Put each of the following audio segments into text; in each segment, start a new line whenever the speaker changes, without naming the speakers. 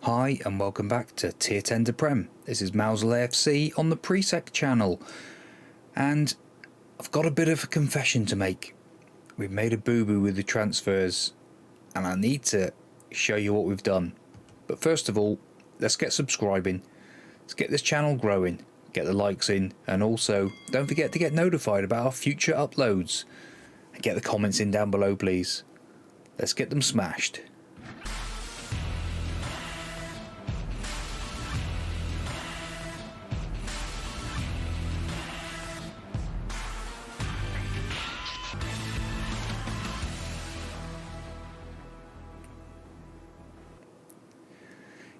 Hi and welcome back to Tier 10 to Prem. This is Mousehole AFC on the PRIISEK channel, and I've got a bit of a confession to make. We've made a boo-boo with the transfers and I need to show you what we've done. But first of all, let's get subscribing, let's get this channel growing, get the likes in, and also don't forget to get notified about our future uploads and get the comments in down below, please. Let's get them smashed.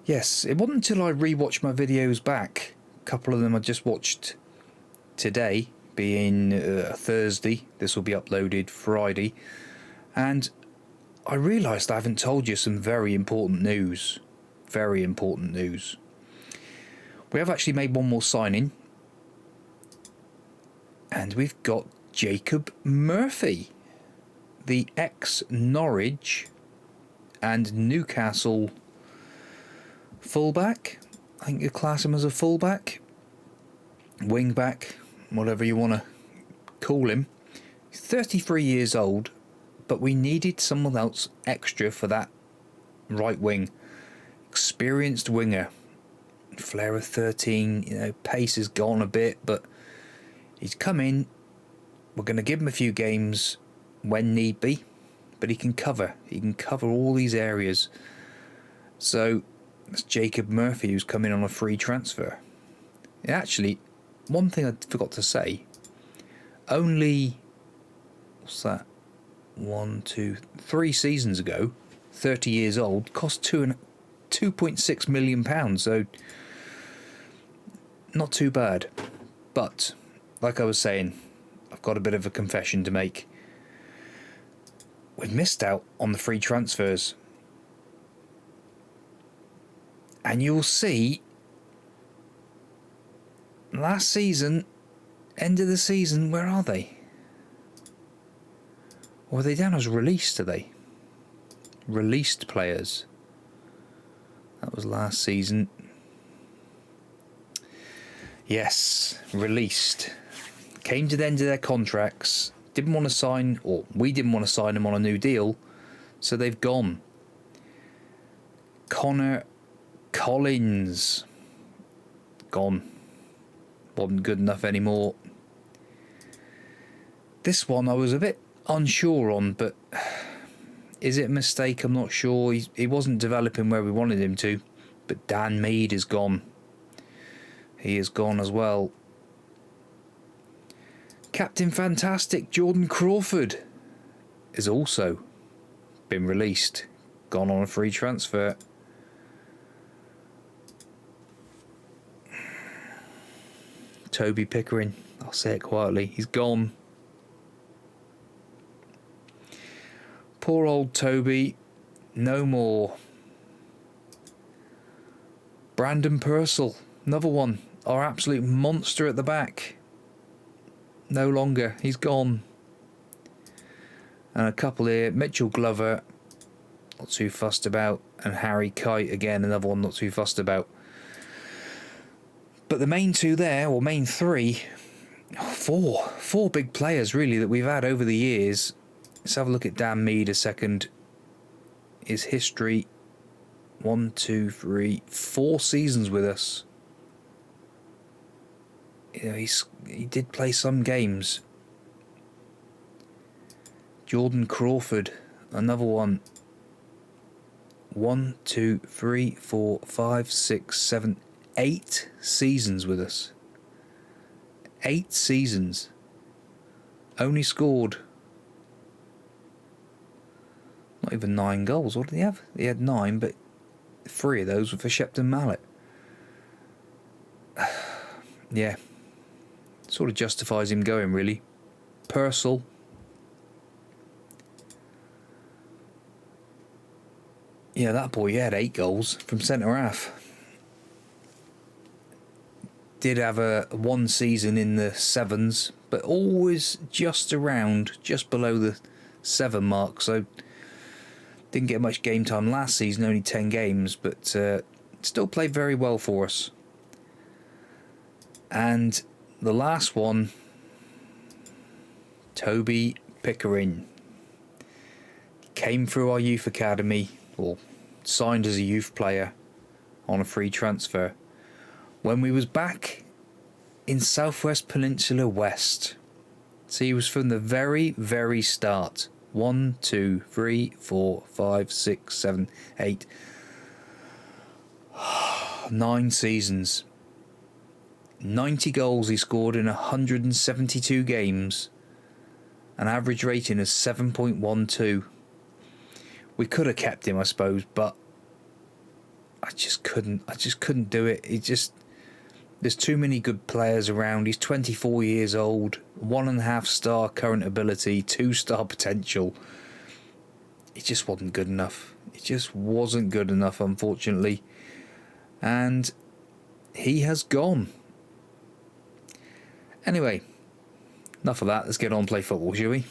Yes, it wasn't until I rewatched my videos back, a couple of them I just watched today, being Thursday, this will be uploaded Friday, and I realised I haven't told you some very important news. Very important news. We have actually made one more signing, and we've got Jacob Murphy, the ex-Norwich and Newcastle fullback. I think you class him as a fullback, wing-back, whatever you want to call him. He's 33 years old, but we needed someone else extra for that right wing. Experienced winger. Flair of 13, pace has gone a bit, but he's come in. We're going to give him a few games when need be, but he can cover all these areas. So that's Jacob Murphy, who's come in on a free transfer. And actually, one thing I forgot to say, only, what's that, 3 seasons ago, 30 years old, cost £2.6 million, so not too bad. But like I was saying, I've got a bit of a confession to make. We've missed out on the free transfers, and you'll see last season, end of the season, where are they? Or are they down as released, are they? Released players. That was last season. Yes, released. Came to the end of their contracts. Didn't want to sign, or we didn't want to sign them on a new deal, so they've gone. Connor Collins. Gone. Wasn't good enough anymore. This one I was a bit unsure on, but is it a mistake? I'm not sure. He wasn't developing where we wanted him to, but Dan Mead is gone. He is gone as well. Captain Fantastic Jordan Crawford has also been released, gone on a free transfer. Toby Pickering, I'll say it quietly, he's gone. Poor old Toby, no more. Brandon Purcell, another one, our absolute monster at the back. No longer, he's gone. And a couple here, Mitchell Glover, not too fussed about, and Harry Kite again, another one not too fussed about. But the main two there, or main three, four big players really that we've had over the years. Let's have a look at Dan Mead a second. His history, 1, 2, 3, 4 seasons with us. He did play some games. Jordan Crawford, another one. 1, 2, 3, 4, 5, 6, 7, 8 seasons with us. 8 seasons. Only scored not even 9 goals. What did he have? He had 9, but 3 of those were for Shepton Mallet. Yeah. Sort of justifies him going, really. Purcell. Yeah, that boy, he had 8 goals from centre half. Did have a 1 season in the 7s, but always just below the 7 mark, so didn't get much game time last season, only 10 games, but Still played very well for us. And the last one, Toby Pickering. Came through our youth academy, or signed as a youth player on a free transfer when we was back in Southwest Peninsula West. So he was from the very, very start. 1, 2, 3, 4, 5, 6, 7, 8, 9 seasons. 90 goals he scored in 172 games. An average rating of 7.12. We could have kept him, I suppose, but I just couldn't do it. There's too many good players around. He's 24 years old, 1.5 star current ability, 2-star potential. It just wasn't good enough. It just wasn't good enough, unfortunately. And he has gone. Anyway, enough of that. Let's get on and play football, shall we?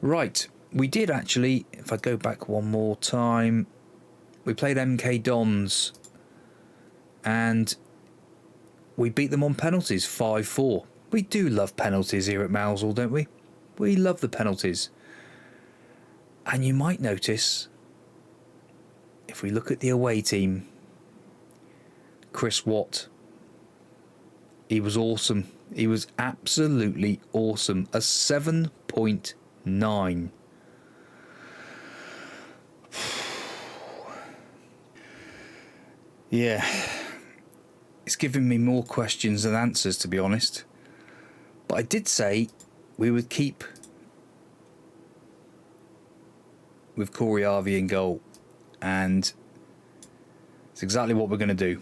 Right. We did actually, if I go back one more time, we played MK Dons and we beat them on penalties 5-4. We do love penalties here at Mousehole, don't we? We love the penalties. And you might notice, if we look at the away team, Chris Watt, he was awesome. He was absolutely awesome. A 7.9. Yeah, it's giving me more questions than answers, to be honest. But I did say we would keep with Corey Harvey in goal, and it's exactly what we're going to do.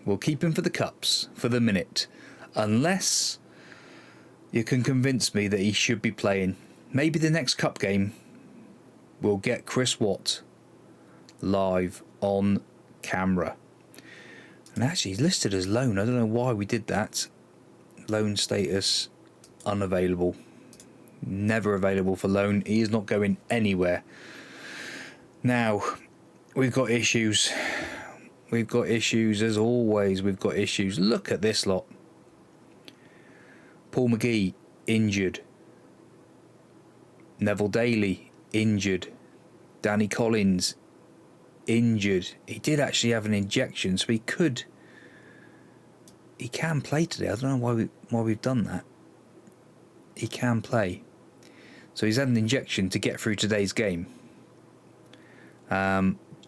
We'll keep him for the cups for the minute, unless you can convince me that he should be playing. Maybe the next cup game we'll get Chris Watt live on camera. And actually he's listed as loan. I don't know why we did that. Loan status unavailable. Never available for loan. He is not going anywhere. Now, we've got issues. We've got issues as always. We've got issues. Look at this lot. Paul McGee, injured. Neville Daly, injured. Danny Collins, injured. He did actually have an injection, so he can play today. I don't know why we've done that. He can play. So he's had an injection to get through today's game.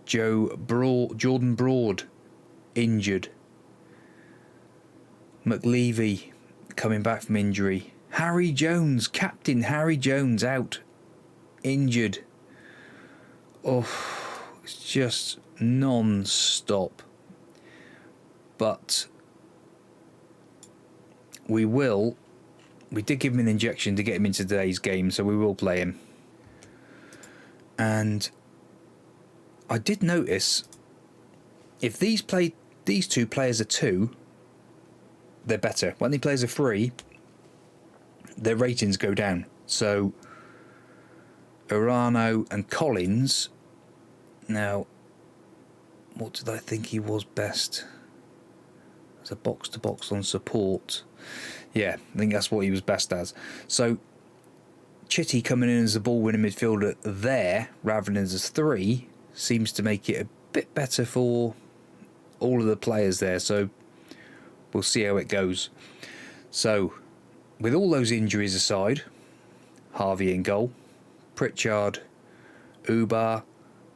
Jordan Broad, injured. McLeavy, coming back from injury. Harry Jones, Captain Harry Jones, out, injured. Oh, it's just non-stop. But we did give him an injection to get him into today's game, so we will play him. And I did notice, if these two players are 2, they're better. When they play as a 3, their ratings go down. So Urano and Collins. Now, what did I think he was best? As a box-to-box on support. Yeah, I think that's what he was best as. So Chitty coming in as a ball-winning midfielder there, rather than as a 3, seems to make it a bit better for all of the players there. So we'll see how it goes. So, with all those injuries aside, Harvey in goal, Pritchard, Ubar,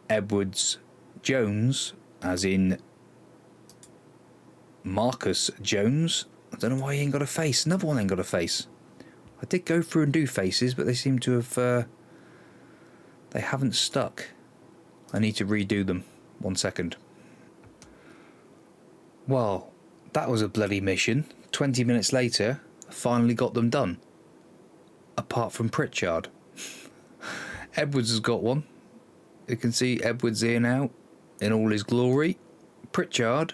Edwards, Jones, as in Marcus Jones. I don't know why he ain't got a face. Another one ain't got a face. I did go through and do faces, but they seem to have... they haven't stuck. I need to redo them. 1 second. Well, that was a bloody mission. 20 minutes later, I finally got them done. Apart from Pritchard. Edwards has got one. You can see Edwards here now in all his glory. Pritchard,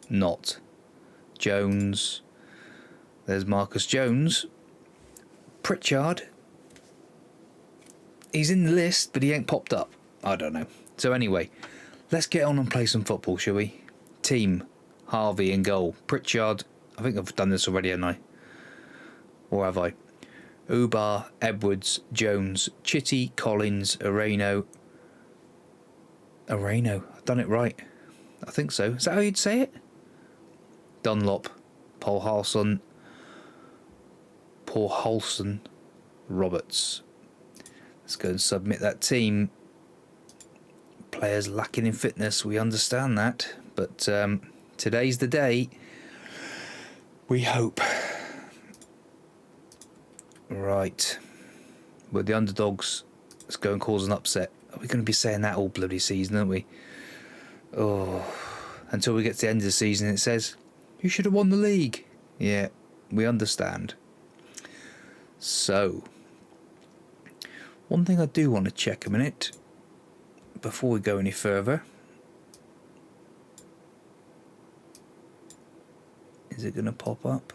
not. Jones, there's Marcus Jones. Pritchard, he's in the list, but he ain't popped up. I don't know. So anyway, Let's get on and play some football, shall we? Team, Harvey in goal. Pritchard, I think I've done this already, haven't I? Or have I? Ubar, Edwards, Jones, Chitty, Collins, Areno. I've done it right. I think so. Is that how you'd say it? Dunlop, Paul Halson, Roberts. Let's go and submit that team. Players lacking in fitness, we understand that. But today's the day. We hope. Right. We're the underdogs. Let's go and cause an upset. We're going to be saying that all bloody season, aren't we? Oh. Until we get to the end of the season, it says, you should have won the league. Yeah, we understand. So, one thing I do want to check a minute before we go any further. Is it going to pop up?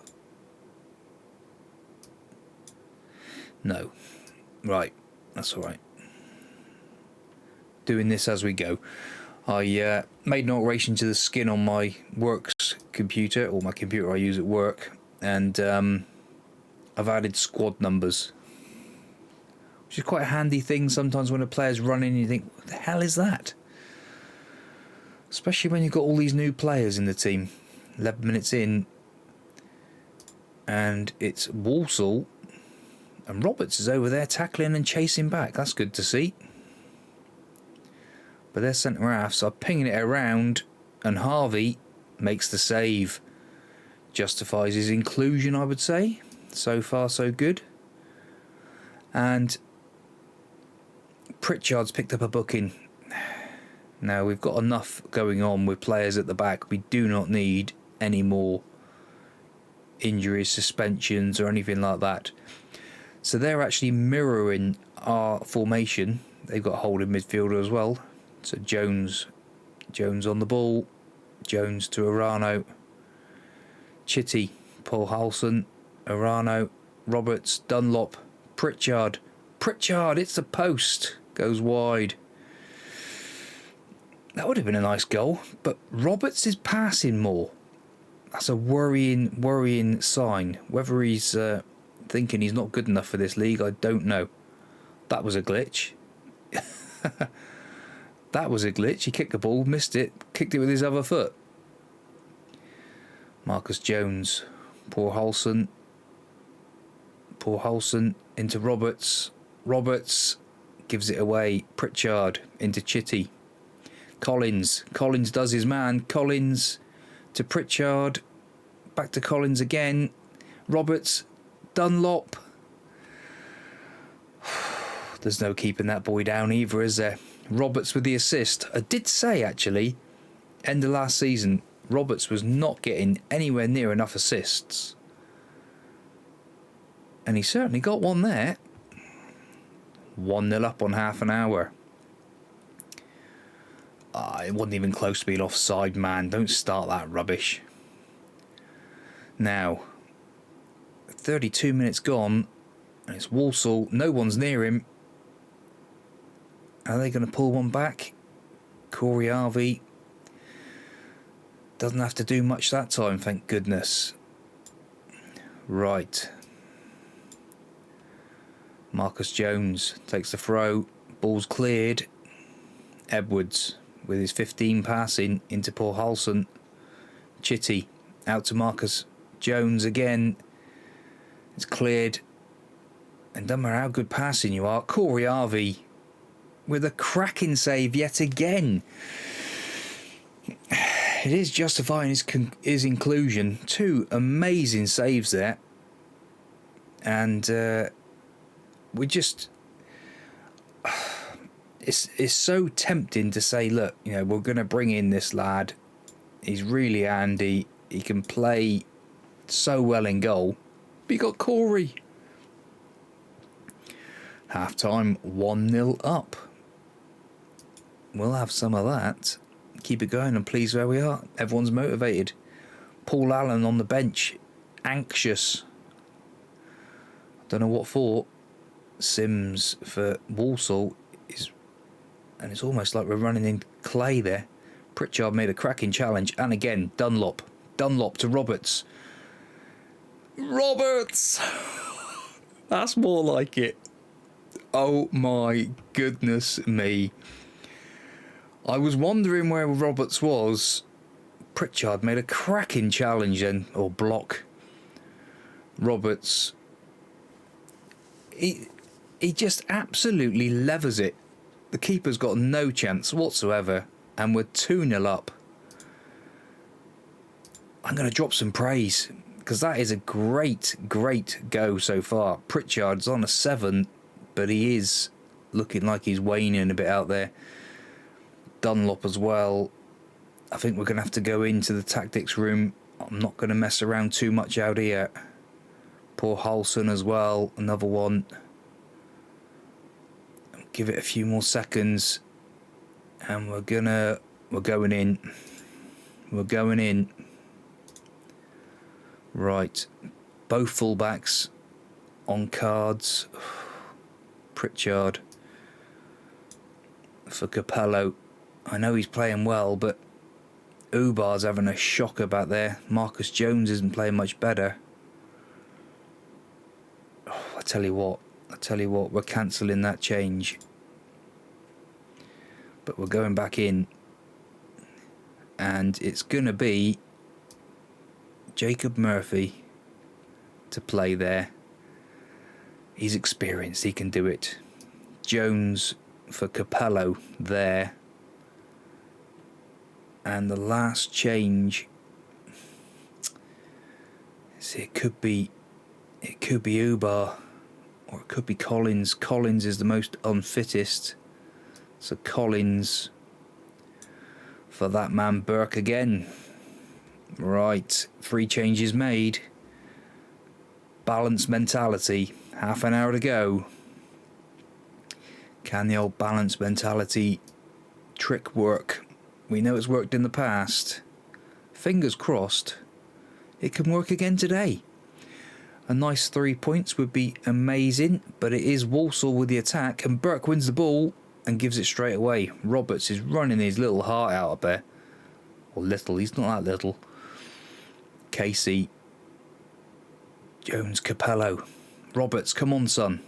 No. Right, that's all right. Doing this as we go. I made an alteration to the skin on my works computer, or my computer I use at work, and I've added squad numbers, which is quite a handy thing sometimes when a player's running. You think, what the hell is that? Especially when you've got all these new players in the team. 11 minutes in, and it's Walsall, and Roberts is over there tackling and chasing back. That's good to see. But they're centre halves, so I'm pinging it around, and Harvey makes the save. Justifies his inclusion, I would say. So far, so good. And Pritchard's picked up a booking. Now, we've got enough going on with players at the back. We do not need any more injuries, suspensions, or anything like that. So they're actually mirroring our formation. They've got a holding midfielder as well. So Jones on the ball, Jones to Arano, Chitty, Paul Halson, Arano, Roberts, Dunlop, Pritchard, it's the post, goes wide. That would have been a nice goal, but Roberts is passing more. That's a worrying sign. Whether he's thinking he's not good enough for this league, I don't know. That was a glitch. That was a glitch. He kicked the ball, missed it, kicked it with his other foot. Marcus Jones, Paul Halson into Roberts. Roberts gives it away. Pritchard into Chitty. Collins does his man. Collins to Pritchard. Back to Collins again. Roberts. Dunlop. There's no keeping that boy down either, is there? Roberts with the assist. I did say, actually, end of last season, Roberts was not getting anywhere near enough assists. And he certainly got one there. 1-0 up on half an hour. It wasn't even close to being offside, man. Don't start that rubbish. Now, 32 minutes gone, and it's Walsall. No one's near him. Are they going to pull one back? Corey Harvey doesn't have to do much that time, thank goodness. Right. Marcus Jones takes the throw. Ball's cleared. Edwards with his 15 passing into Paul Halson. Chitty out to Marcus Jones again. It's cleared. And doesn't matter how good passing you are. Corey Harvey with a cracking save yet again. It is justifying his inclusion. 2 amazing saves there. And we just... It's so tempting to say, look, you know, we're going to bring in this lad. He's really handy. He can play so well in goal. But you got Corey. Half time, 1-0 up. We'll have some of that. Keep it going and please where we are. Everyone's motivated. Paul Allen on the bench, anxious. Don't know what for. Sims for Walsall is And it's almost like we're running in clay there. Pritchard made a cracking challenge. And again, Dunlop. Dunlop to Roberts. Roberts! That's more like it. Oh my goodness me. I was wondering where Roberts was. Pritchard made a cracking challenge then, or block. Roberts, he just absolutely levers it. The keeper's got no chance whatsoever, and we're 2-0 up. I'm going to drop some praise, because that is a great go so far. Pritchard's on a 7, but he is looking like he's waning a bit out there. Dunlop as well. I think we're going to have to go into the tactics room. I'm not going to mess around too much out here. Poor Halson as well, another one. Give it a few more seconds, and we're going in. We're going in. Right, both fullbacks on cards. Pritchard for Capello. I know he's playing well, but Ubar's having a shocker back there. Marcus Jones isn't playing much better. I tell you what, we're cancelling that change. But we're going back in. And it's going to be Jacob Murphy to play there. He's experienced, he can do it. Jones for Capello there. And the last change, see, it could be Ubar, or it could be Collins. Collins is the most unfittest, so Collins for that man Burke again. Right, 3 changes made. Balance mentality. Half an hour to go. Can the old balance mentality trick work? We know it's worked in the past. Fingers crossed it can work again today. A nice 3 points would be amazing, but it is Walsall with the attack, and Burke wins the ball and gives it straight away. Roberts is running his little heart out up there. Or little, he's not that little. Casey. Jones, Capello. Roberts, come on, son.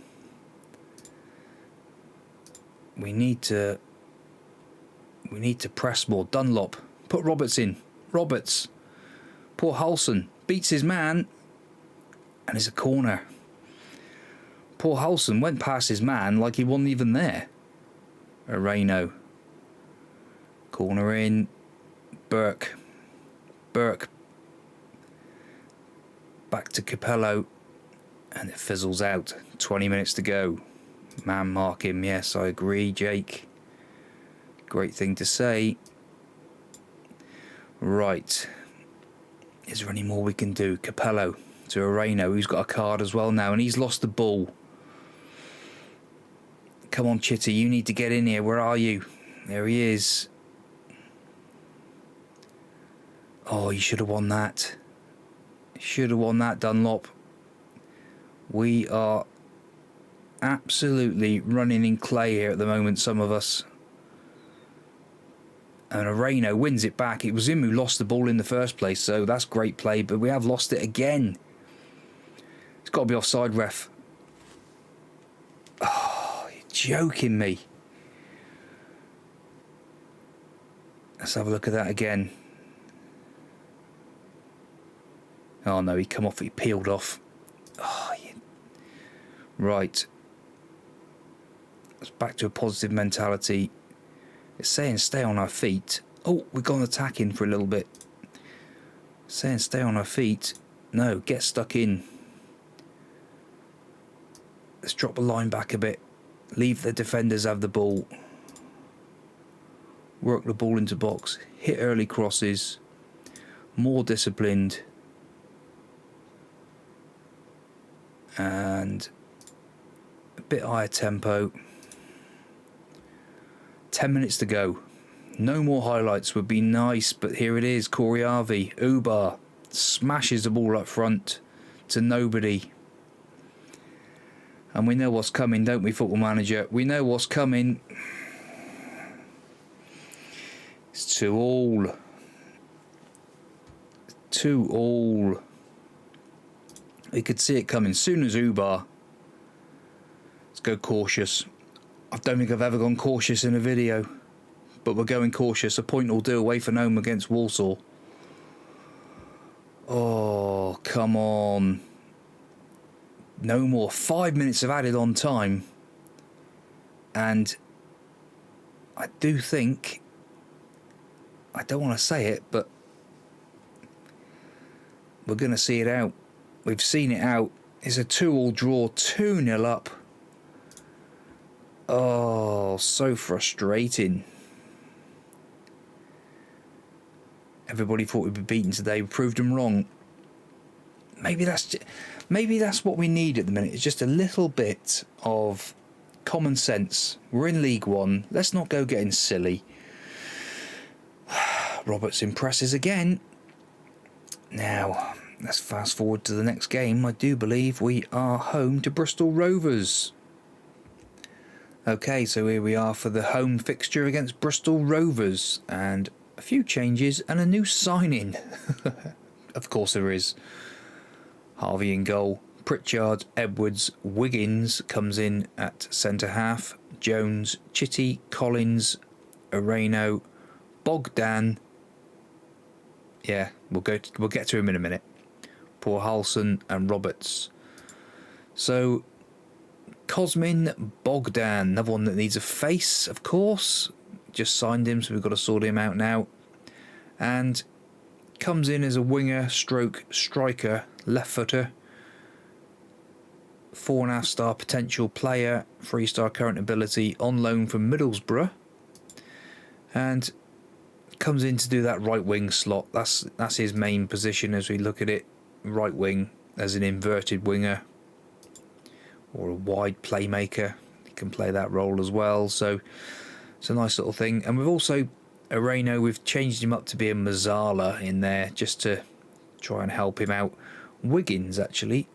We need to press more. Dunlop, put Roberts in. Roberts. Poor Halson beats his man, and it's a corner. Poor Halson went past his man like he wasn't even there. Areno. Corner in. Burke. Back to Capello, and it fizzles out. 20 minutes to go. Man mark him. Yes, I agree, Jake. Great thing to say. Right. Is there any more we can do? Capello to Areno, who's got a card as well now, and he's lost the ball. Come on, Chitty, you need to get in here. Where are you? There he is. Oh, you should have won that. Should have won that, Dunlop. We are absolutely running in clay here at the moment, some of us. And Areno wins it back. It was him who lost the ball in the first place, so that's great play, but we have lost it again. It's got to be offside, ref. Oh, you're joking me. Let's have a look at that again. Oh no, he come off, he peeled off. Oh, right. It's back to a positive mentality. It's saying stay on our feet. Oh, we've gone attacking for a little bit. It's saying stay on our feet. No, get stuck in. Let's drop the line back a bit. Leave the defenders have the ball. Work the ball into box. Hit early crosses. More disciplined. And a bit higher tempo. 10 minutes to go. No more highlights would be nice, but here it is. Corey Harvey, Ubar, smashes the ball up front to nobody. And we know what's coming, don't we, Football Manager? We know what's coming. 2-2. 2-2. You could see it coming. Soon as Ubar. Let's go cautious. I don't think I've ever gone cautious in a video, but we're going cautious. A point will do away from home against Walsall. Oh, come on. No more. 5 minutes of added on time. And I do think, I don't want to say it, but we're going to see it out. We've seen it out. It's a 2-2 draw, 2-0 up. Oh, so frustrating. Everybody thought we'd be beaten today. We proved them wrong. Maybe that's what we need at the minute. It's just a little bit of common sense. We're in League One. Let's not go getting silly. Roberts impresses again. Now, let's fast forward to the next game. I do believe we are home to Bristol Rovers. Okay, so here we are for the home fixture against Bristol Rovers. And a few changes and a new signing. Of course there is. Harvey in goal. Pritchard, Edwards, Wiggins comes in at centre-half. Jones, Chitty, Collins, Areno, Bogdan. Yeah, we'll get to him in a minute. Poor Halson and Roberts. So, Cosmin, Bogdan, another one that needs a face, of course. Just signed him, so we've got to sort him out now. And comes in as a winger, stroke, striker, left footer. 4.5-star potential player, 3-star current ability, on loan from Middlesbrough. And comes in to do that right wing slot. That's his main position as we look at it. Right wing as an inverted winger or a wide playmaker. He can play that role as well. So it's a nice little thing. And we've also, Areno, we've changed him up to be a Mazzala in there just to try and help him out. Wiggins, actually,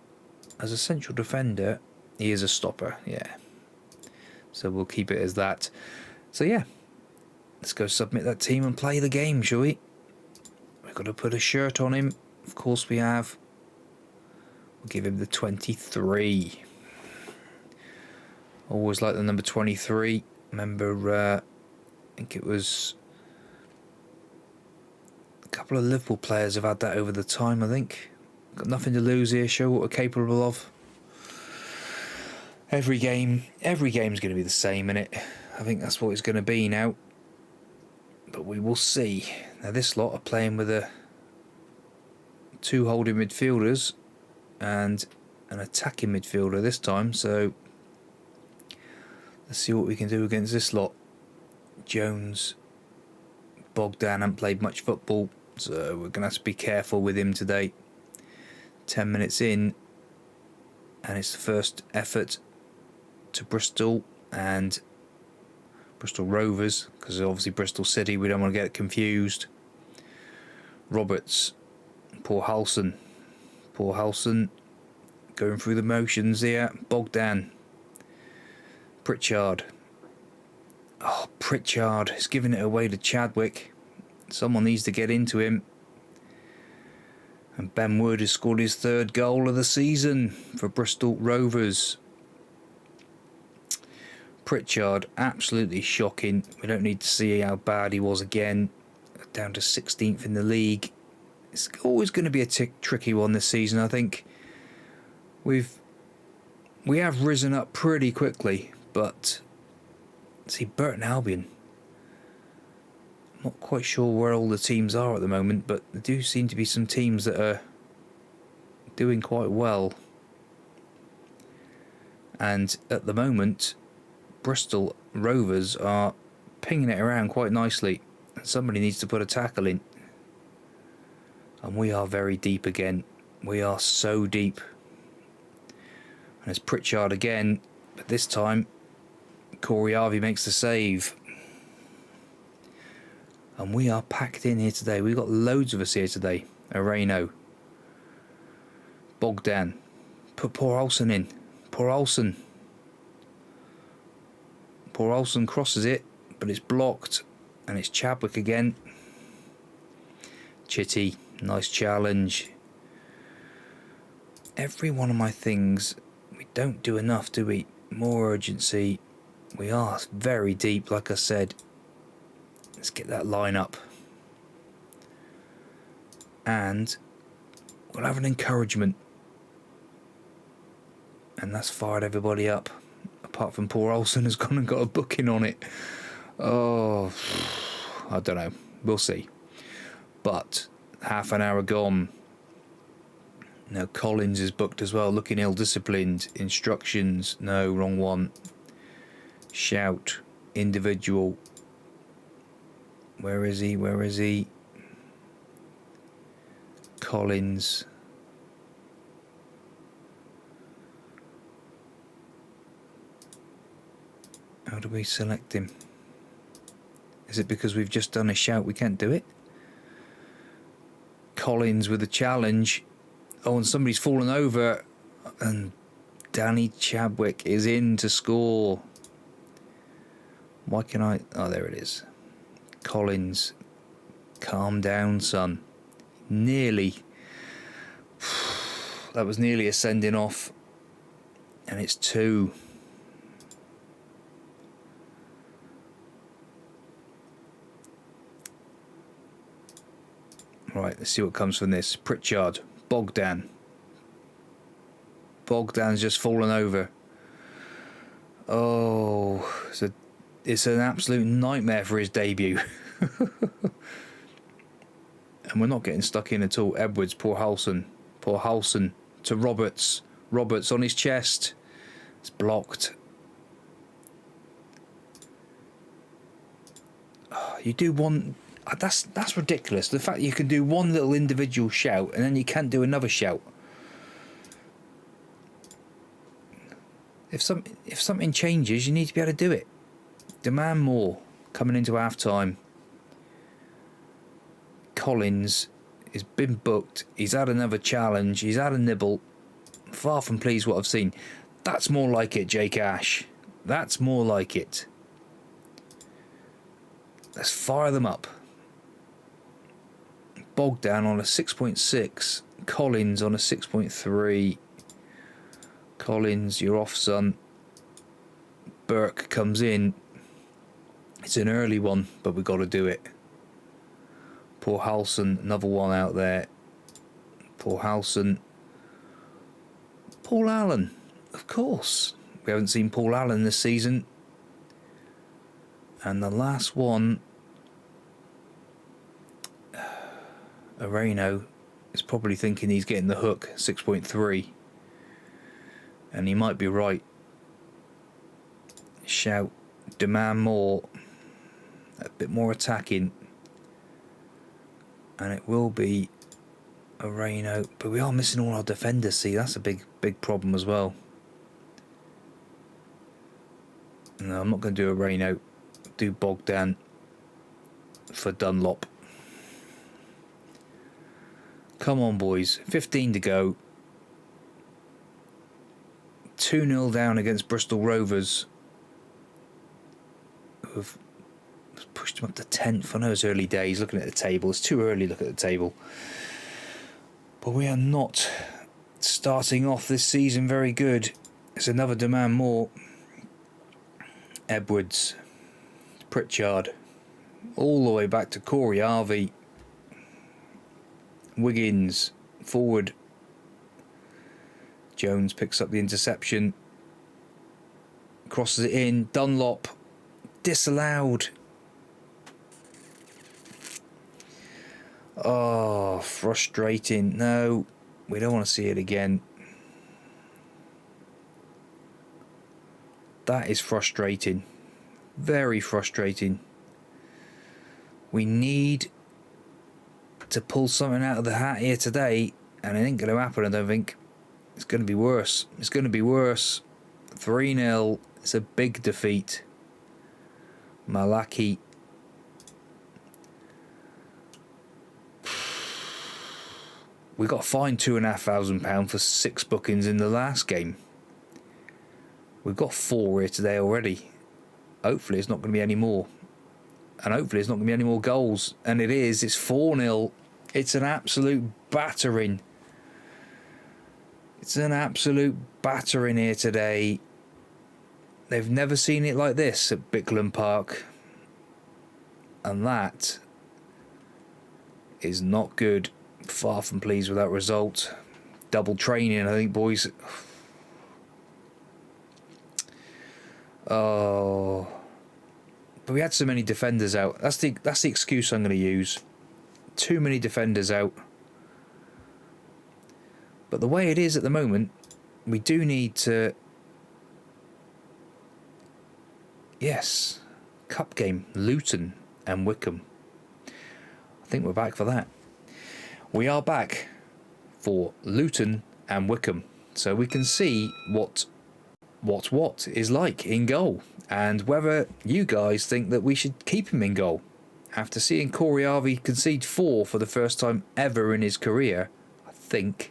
as a central defender, he is a stopper, yeah. So we'll keep it as that. So yeah, let's go submit that team and play the game, shall we? We've got to put a shirt on him. Of course we have. We'll give him the 23. Always like the number 23. Remember, I think it was a couple of Liverpool players have had that over the time, I think. Got nothing to lose here, show what we're capable of. Every game's going to be the same, innit? I think that's what it's going to be now. But we will see. Now this lot are playing with two holding midfielders and an attacking midfielder this time, so let's see what we can do against this lot. Jones, Bogdan haven't played much football, so we're going to have to be careful with him today. 10 minutes in, and it's the first effort to Bristol and Bristol Rovers, because obviously Bristol City, we don't want to get confused. Roberts, poor Halson, going through the motions here. Bogdan, Pritchard. Oh, Pritchard is giving it away to Chadwick. Someone needs to get into him. And Ben Wood has scored his third goal of the season for Bristol Rovers. Pritchard, absolutely shocking. We don't need to see how bad he was again. Down to 16th in the league. It's always going to be a tricky one this season, I think. We have risen up pretty quickly, but see, Burton Albion. Not quite sure where all the teams are at the moment, but there do seem to be some teams that are doing quite well. And at the moment, Bristol Rovers are pinging it around quite nicely. And somebody needs to put a tackle in. And we are very deep again. We are so deep. And it's Pritchard again, but this time Corey Harvey makes the save. And we are packed in here today. We've got loads of us here today. Areno. Bogdan. Put poor Olsen in. Poor Olsen. Poor Olsen crosses it, but it's blocked. And it's Chadwick again. Chitty, nice challenge. Every one of my things, we don't do enough, do we? More urgency. We are very deep, like I said. Let's get that line up. And we'll have an encouragement. And that's fired everybody up. Apart from poor Olsen has gone and got a booking on it. Oh, I don't know. We'll see. But half an hour gone. Now Collins is booked as well, looking ill-disciplined. Instructions, no, wrong one. Shout, individual. Where is he? Where is he? Collins. How do we select him? Is it because we've just done a shout we can't do it? Collins with a challenge. Oh, and somebody's fallen over. And Danny Chadwick is in to score. Why can I... Oh, there it is. Collins. Calm down, son. Nearly. That was nearly a sending off. And it's 2. Right, let's see what comes from this. Pritchard, Bogdan. Bogdan's just fallen over. Oh, it's an absolute nightmare for his debut. And we're not getting stuck in at all. Edwards, poor Halson. Poor Halson to Roberts. Roberts on his chest. It's blocked. Oh, you do one... That's ridiculous. The fact that you can do one little individual shout and then you can't do another shout. If something changes, you need to be able to do it. Demand more. Coming into half time. Collins has been booked. He's had another challenge. He's had a nibble. Far from pleased what I've seen. That's more like it, Jake Ash. That's more like it. Let's fire them up. Bogdan on a 6.6. Collins on a 6.3. Collins, you're off, son. Burke comes in. It's an early one, but we've got to do it. Poor Halson, another one out there. Poor Halson. Paul Allen, of course. We haven't seen Paul Allen this season. And the last one, Areno is probably thinking he's getting the hook, 6.3. And he might be right. Shout, demand more. A bit more attacking. And it will be Areno. But we are missing all our defenders, see, that's a big problem as well. No, I'm not going to do Areno. Do Bogdan for Dunlop. Come on, boys. 15 to go. 2-0 down against Bristol Rovers, who've pushed them up to 10th. I know it's early days looking at the table. It's too early to look at the table. But we are not starting off this season very good. It's another demand more. Edwards, Pritchard, all the way back to Corey Harvey. Wiggins, forward. Jones picks up the interception. Crosses it in. Dunlop, disallowed. Oh, frustrating. No, we don't want to see it again. That is frustrating. Very frustrating. We need to pull something out of the hat here today, and it ain't going to happen, I don't think. It's going to be worse. It's going to be worse. 3-0. It's a big defeat. Malaki. We got fined £2,500 for 6 bookings in the last game. We've got 4 here today already. Hopefully it's not going to be any more. and hopefully there's not going to be any more goals. And it is. It's 4-0. It's an absolute battering. It's an absolute battering here today. They've never seen it like this at Bicklin Park. And that is not good. Far from pleased with that result. Double training, I think, boys. Oh, but we had so many defenders out. That's the excuse I'm going to use. Too many defenders out. But the way it is at the moment, we do need to. Yes, cup game, Luton and Wycombe. I think we're back for that. We are back for Luton and Wycombe, so we can see what is like in goal, and whether you guys think that we should keep him in goal. After seeing Corey Harvey concede 4 for the first time ever in his career, I think,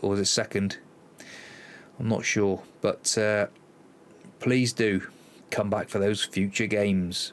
or was it second? I'm not sure, but please do come back for those future games.